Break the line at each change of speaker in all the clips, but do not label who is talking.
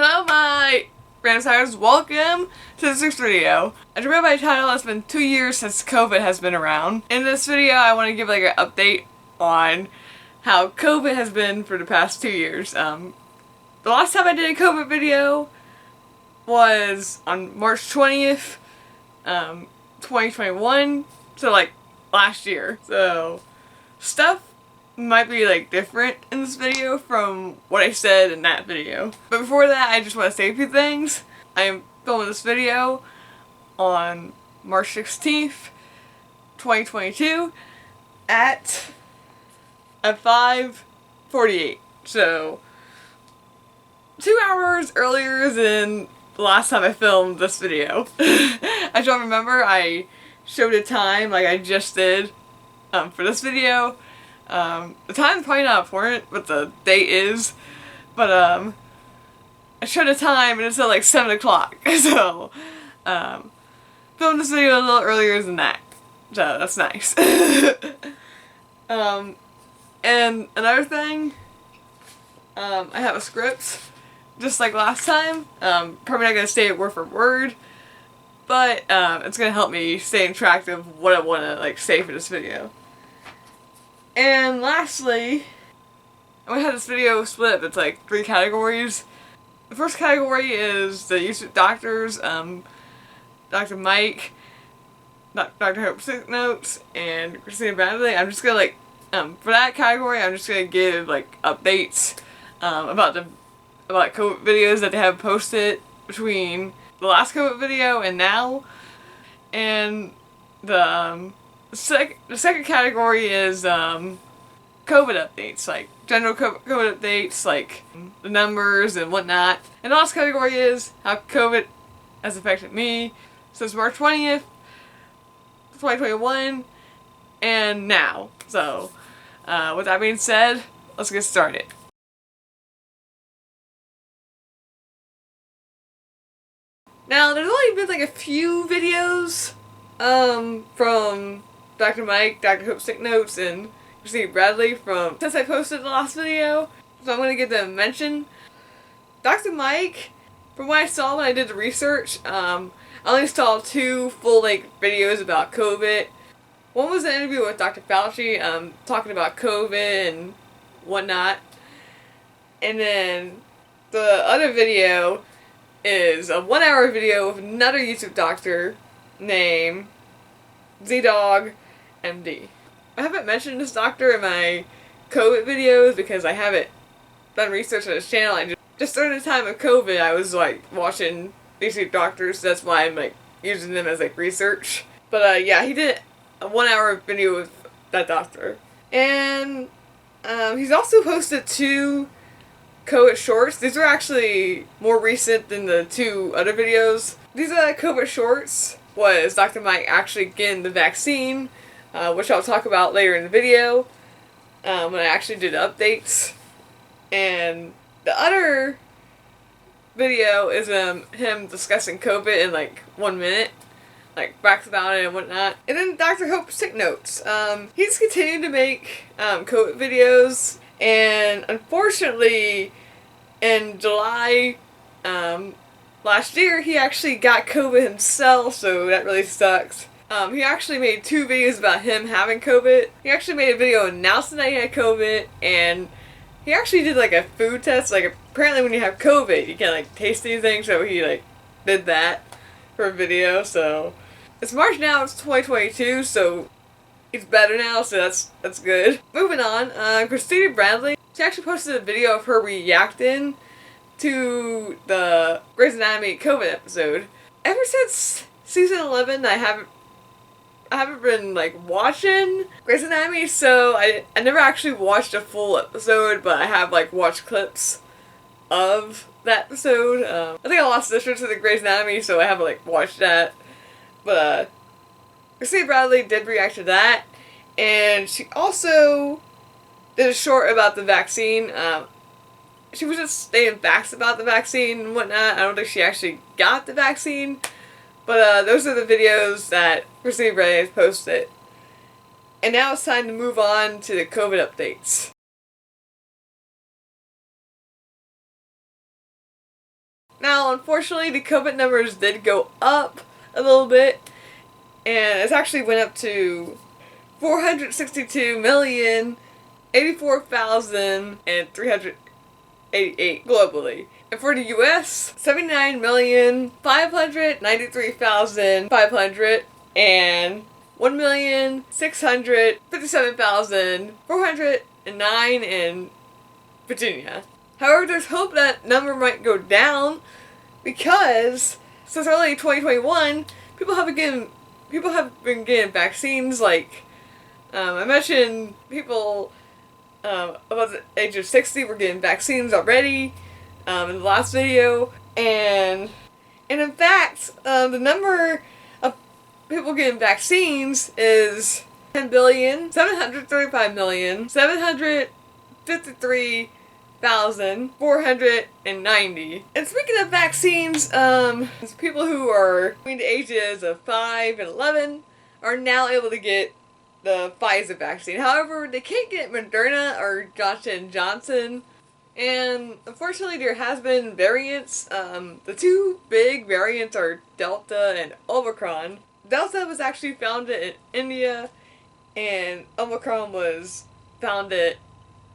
Hello my Ransires, welcome to this next video. As you read by the title, it's been 2 years since COVID has been around. In this video I want to give like an update on how COVID has been for the past 2 years. The last time I did a COVID video was on March 20th, 2021, so like last year. So stuff might be like different in this video from what I said in that video. But before that, I just want to say a few things. I am filming this video on March 16th, 2022 at 5:48. So 2 hours earlier than the last time I filmed this video. I don't remember, I showed a time like I just did for this video. The time's probably not important, but the date is. But I showed a time and it said like 7 o'clock. So filmed this video a little earlier than that. So that's nice. And another thing, I have a script, just like last time. Probably not gonna say it word for word, but it's gonna help me stay on track of what I want to like say for this video. And lastly, I'm gonna have this video split into like 3 categories. The first category is the YouTube doctors, Dr. Mike, Dr. Hope Sick Notes, and Kristina Braly. I'm just gonna like, for that category, I'm just gonna give like updates about COVID videos that they have posted between the last COVID video and now. And the second category is COVID updates, like general COVID updates, like the numbers and whatnot. And the last category is how COVID has affected me since March 20th, 2021, and now. So, with that being said, let's get started. Now, there's only been like a few videos from Dr. Mike, Dr. Hope Sick Notes, and Kristina Braly since I posted the last video, so I'm going to give them a mention. Dr. Mike, from what I saw when I did the research, I only saw 2 full-length videos about COVID. One was an interview with Dr. Fauci, talking about COVID and whatnot, and then the other video is a 1-hour video with another YouTube doctor named ZDogg MD. I haven't mentioned this doctor in my COVID videos because I haven't done research on his channel. I just during the time of COVID, I was like watching these doctors, so that's why I'm like using them as like research. But yeah, he did a 1-hour video with that doctor. And he's also posted 2 COVID shorts. These are actually more recent than the 2 other videos. These COVID shorts was Dr. Mike actually getting the vaccine, which I'll talk about later in the video, when I actually did updates. And the other video is him discussing COVID in like 1 minute, like facts about it and whatnot. And then Dr. Hope Sick Notes. He's continued to make COVID videos, and unfortunately in July last year he actually got COVID himself, so that really sucks. He actually made 2 videos about him having COVID. He actually made a video announcing that he had COVID, and he actually did like a food test. Like apparently when you have COVID you can't like taste anything, so he like did that for a video. So it's March now, it's 2022, so he's better now, so that's good. Moving on, Kristina Braly, she actually posted a video of her reacting to the Grey's Anatomy COVID episode. Ever since season 11, I haven't been like watching Grey's Anatomy, so I never actually watched a full episode, but I have like watched clips of that episode. I think I lost interest in the Grey's Anatomy, so I haven't like watched that. But Kristina Braly did react to that, and she also did a short about the vaccine. She was just saying facts about the vaccine and whatnot. I don't think she actually got the vaccine. But those are the videos that Kristina Braly has posted. And now it's time to move on to the COVID updates. Now, unfortunately, the COVID numbers did go up a little bit, and it's actually went up to 462,084,388 globally. And for the US, 79,593,500 and 1,657,409 in Virginia. However, there's hope that number might go down because since early 2021, people have been getting vaccines. Like I mentioned, people above the age of 60 were getting vaccines already in the last video, and in fact, the number of people getting vaccines is 10,735,753,490. And speaking of vaccines, people who are between the ages of 5 and 11 are now able to get the Pfizer vaccine. However, they can't get Moderna or Johnson & Johnson. And unfortunately, there has been variants. The two big variants are Delta and Omicron. Delta was actually founded in India, and Omicron was founded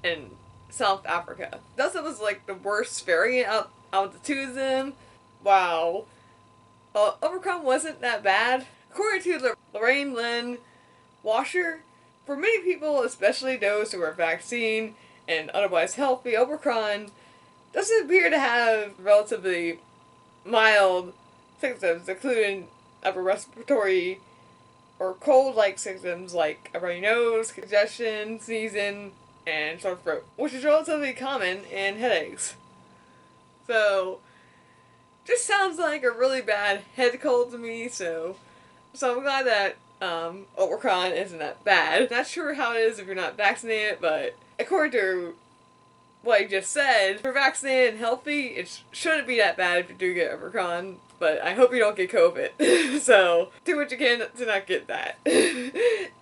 in South Africa. Delta was like the worst variant out of the two of them. Wow. Omicron wasn't that bad. According to Lorraine Lynn Washer, for many people, especially those who are vaccinated and otherwise healthy, Omicron doesn't appear to have relatively mild symptoms, including upper respiratory or cold-like symptoms like a runny nose, congestion, sneezing, and sore throat, which is relatively common in headaches. So, just sounds like a really bad head cold to me, so I'm glad that Omicron isn't that bad. Not sure how it is if you're not vaccinated, but according to what I just said, if you're vaccinated and healthy, it shouldn't be that bad if you do get Omicron, but I hope you don't get COVID. So, do what you can to not get that.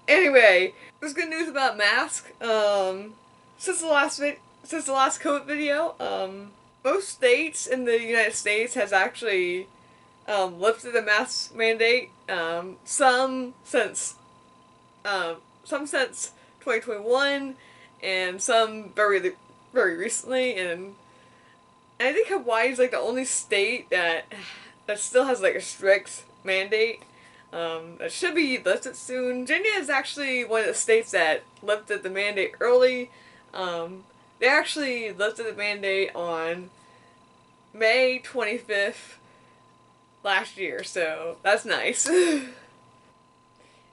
Anyway, there's good news about masks. Since the last COVID video, most states in the United States has actually lifted the mask mandate. Some since 2021, and some very recently. And I think Hawaii is like the only state that still has like a strict mandate. That should be lifted soon. Virginia is actually one of the states that lifted the mandate early. They actually lifted the mandate on May 25th last year, so that's nice.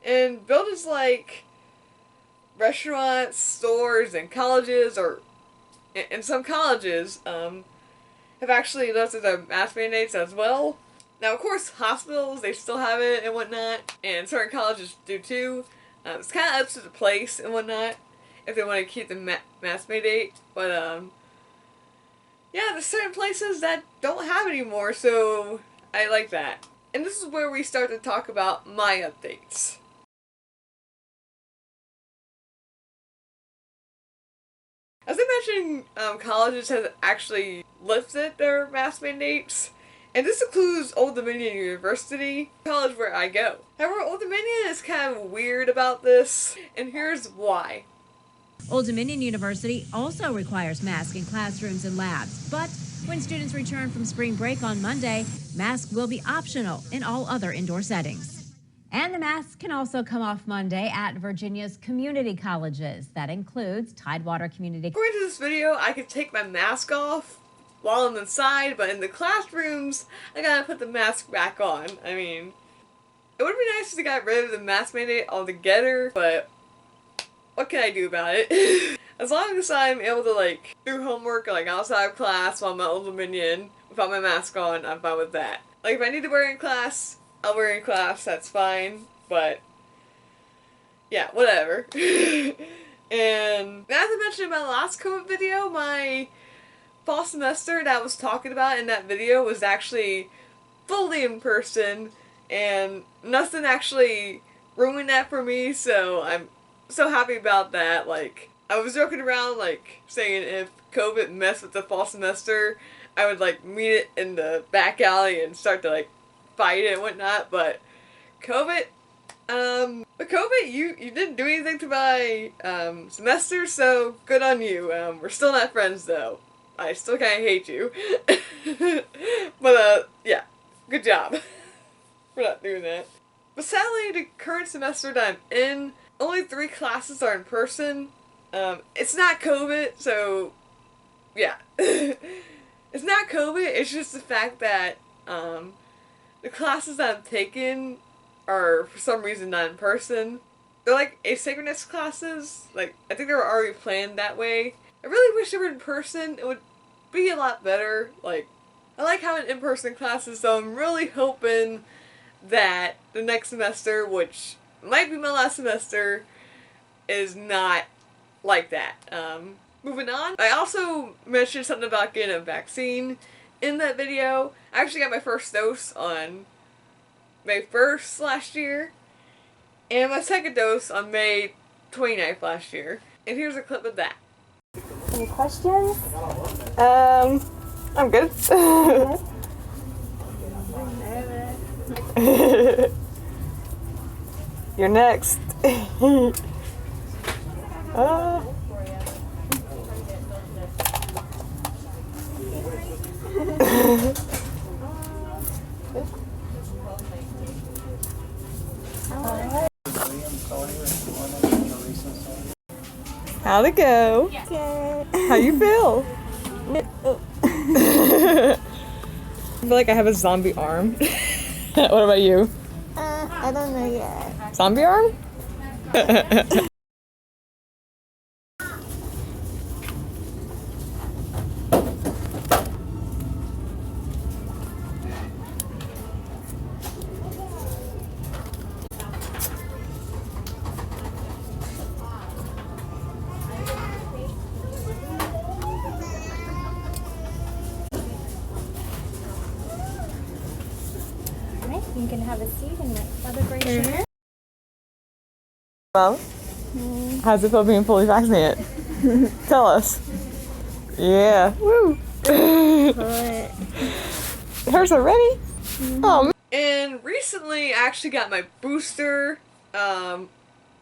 And buildings like restaurants, stores, and colleges, or in some colleges, have actually lifted their mask mandates as well. Now, of course, hospitals, they still have it and whatnot, and certain colleges do too. It's kind of up to the place and whatnot if they want to keep the mask mandate, but yeah, there's certain places that don't have it anymore, so I like that. And this is where we start to talk about my updates. As I mentioned, colleges have actually lifted their mask mandates, and this includes Old Dominion University, college where I go. However, Old Dominion is kind of weird about this, and here's why.
Old Dominion University also requires masks in classrooms and labs, but when students return from spring break on Monday, masks will be optional in all other indoor settings. And the masks can also come off Monday at Virginia's community colleges. That includes Tidewater Community.
According to this video, I could take my mask off while I'm inside, but in the classrooms, I gotta put the mask back on. I mean, it would be nice if they got rid of the mask mandate altogether, but what can I do about it? As long as I'm able to, like, do homework, like, outside of class while I'm at Old Dominion without my mask on, I'm fine with that. Like, if I need to wear it in class, I'll wear it in class, that's fine, but yeah, whatever. And as I mentioned in my last COVID video, my fall semester that I was talking about in that video was actually fully in person, and nothing actually ruined that for me, so I'm so happy about that. Like, I was joking around, like, saying if COVID messed with the fall semester, I would, like, meet it in the back alley and start to, like, fight it and whatnot, but COVID, you didn't do anything to my, semester, so good on you. We're still not friends, though. I still kinda hate you. But, yeah, good job for not doing that. But sadly, the current semester that I'm in, only 3 classes are in person. It's not COVID, so yeah. It's not COVID, it's just the fact that the classes that I'm taking are for some reason not in person. They're like asynchronous classes. Like, I think they were already planned that way. I really wish they were in person. It would be a lot better. Like, I like having in-person classes, so I'm really hoping that the next semester, which might be my last semester, is not like that. Moving on, I also mentioned something about getting a vaccine in that video. I actually got my first dose on May 1st last year, and my second dose on May 29th last year. And here's a clip of that.
Any questions?
I'm good. You're next. How'd it go?
Okay.
How you feel? I feel like I have a zombie arm. What about you?
I don't know yet.
Zombie arm?
Alright, you can have a seat in my celebration.
Well, how's it feel being fully vaccinated? Tell us. Yeah. Woo. It hurts already? Oh, man. And recently I actually got my booster. I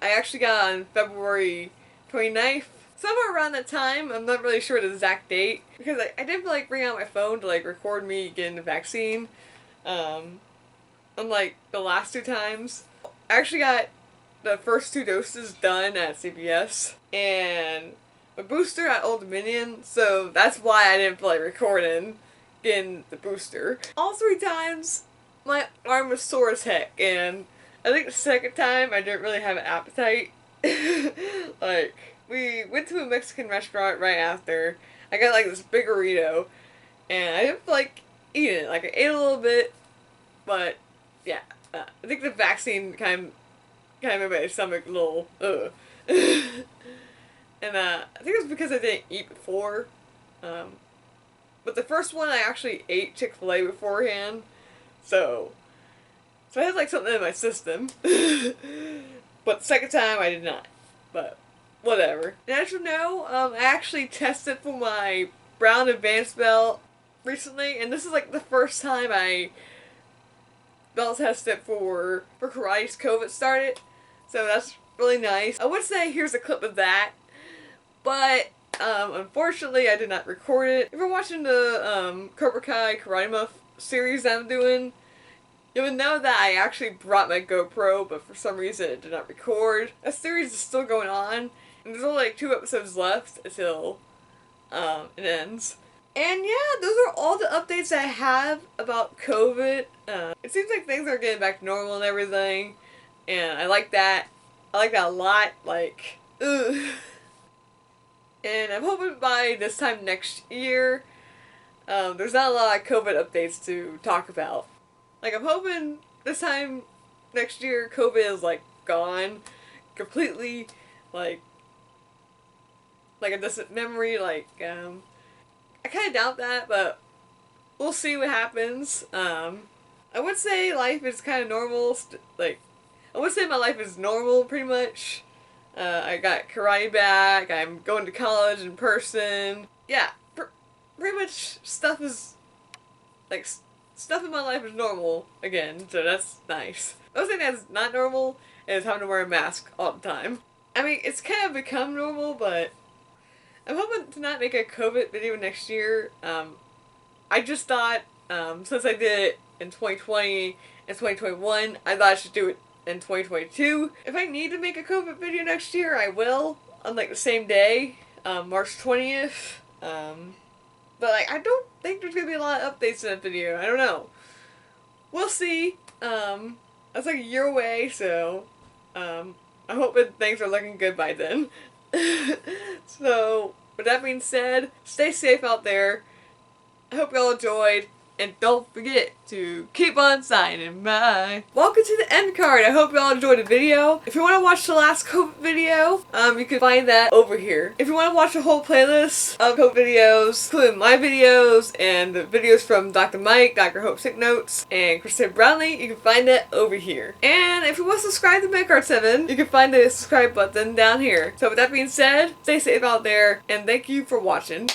actually got on February 29th. Somewhere around that time, I'm not really sure the exact date, because I didn't like bring out my phone to like record me getting the vaccine. Unlike the last 2 times. I actually got the first 2 doses done at CVS, and a booster at Old Dominion, so that's why I didn't feel like recording getting the booster. All 3 times, my arm was sore as heck, and I think the second time I didn't really have an appetite. Like, we went to a Mexican restaurant right after. I got like this big burrito, and I didn't feel like eating it. Like, I ate a little bit, but yeah, I think the vaccine kind of made my stomach a little, And I think it was because I didn't eat before. But the first one I actually ate Chick-fil-A beforehand. So I had like something in my system. But the second time I did not. But whatever. And as you know, I actually tested for my Brown Advanced Belt recently. And this is like the first time I belt tested for karate COVID started. So that's really nice. I would say here's a clip of that, but unfortunately I did not record it. If you're watching the Cobra Kai Karate Muff series that I'm doing, you would know that I actually brought my GoPro, but for some reason it did not record. That series is still going on, and there's only like 2 episodes left until it ends. And yeah, those are all the updates I have about COVID. It seems like things are getting back to normal and everything, and I like that. I like that a lot. Like, ugh. And I'm hoping by this time next year, there's not a lot of COVID updates to talk about. Like, I'm hoping this time next year, COVID is like gone completely. Like a distant memory. Like, I kind of doubt that, but we'll see what happens. I would say life is kind of normal. I would say my life is normal, pretty much. I got karate back. I'm going to college in person. Yeah, pretty much stuff is like stuff in my life is normal again, so that's nice. The only thing that's not normal is having to wear a mask all the time. I mean, it's kind of become normal, but I'm hoping to not make a COVID video next year. I just thought, since I did it in 2020 and 2021, I thought I should do it in 2022. If I need to make a COVID video next year, I will, on like the same day, March 20th. But like, I don't think there's gonna be a lot of updates in that video. I don't know. We'll see. That's like a year away, so I'm hoping things are looking good by then. So, with that being said, stay safe out there. I hope y'all enjoyed, and don't forget to keep on signing. Bye. Welcome to the end card. I hope y'all enjoyed the video. If you want to watch the last COVID video, you can find that over here. If you want to watch the whole playlist of COVID videos, including my videos and the videos from Dr. Mike, Dr. Hope Sick Notes, and Kristina Braly, you can find that over here. And if you want to subscribe to Card 7, you can find the subscribe button down here. So with that being said, stay safe out there, and thank you for watching.